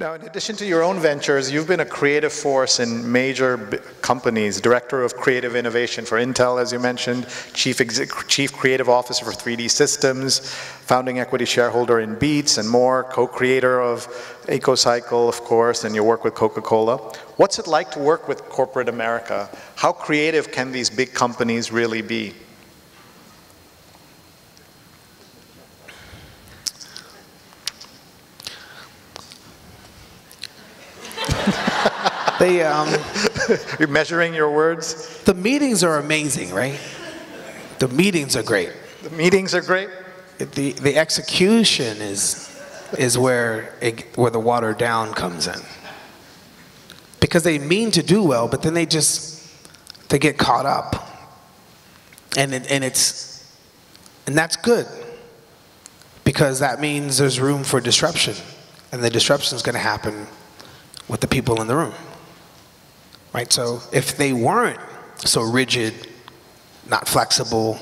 Now, in addition to your own ventures, you've been a creative force in major companies, Director of Creative Innovation for Intel, as you mentioned, Chief Creative Officer for 3D Systems, founding equity shareholder in Beats and more, co-creator of EcoCycle, of course, and your work with Coca-Cola. What's it like to work with corporate America? How creative can these big companies really be? You're measuring your words? The meetings are amazing, right? The meetings are great. The meetings are great? The execution is where the watered down comes in. Because they mean to do well, but then they get caught up. And that's good. Because that means there's room for disruption. And the disruption is going to happen with the people in the room. Right? So if they weren't so rigid, not flexible,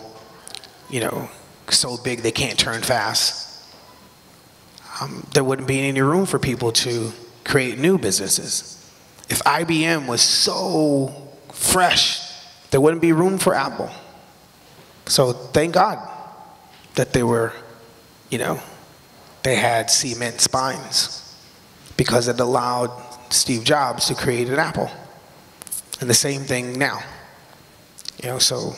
you know, so big they can't turn fast, there wouldn't be any room for people to create new businesses. If IBM was so fresh, there wouldn't be room for Apple. So thank God that they were, you know, they had cement spines, because it allowed Steve Jobs to create an Apple. And the same thing now. You know, so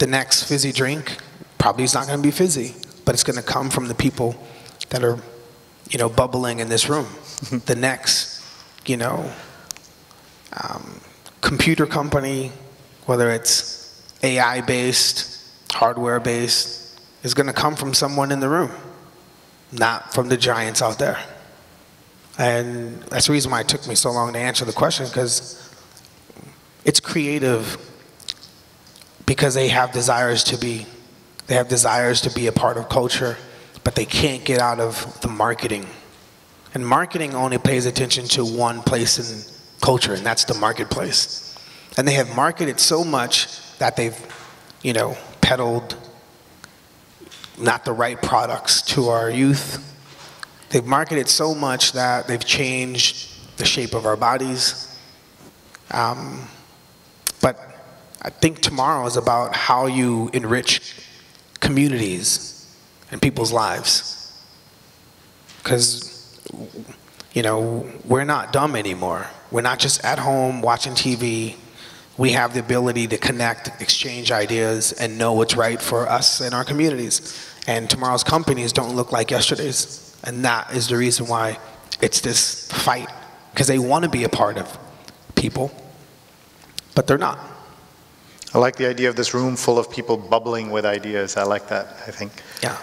the next fizzy drink probably is not going to be fizzy, but it's going to come from the people that are, you know, bubbling in this room. The next, you know, computer company, whether it's AI-based, hardware-based, is going to come from someone in the room, not from the giants out there. And that's the reason why it took me so long to answer the question, because it's creative because they have desires to be a part of culture, but they can't get out of the marketing. And marketing only pays attention to one place in culture, and that's the marketplace. And they have marketed so much that they've, you know, peddled not the right products to our youth. They've marketed so much that they've changed the shape of our bodies. But I think tomorrow is about how you enrich communities and people's lives. Because, you know, we're not dumb anymore. We're not just at home watching TV. We have the ability to connect, exchange ideas, and know what's right for us and our communities. And tomorrow's companies don't look like yesterday's. And that is the reason why it's this fight. Because they want to be a part of people, but they're not. I like the idea of this room full of people bubbling with ideas. I like that, I think. Yeah.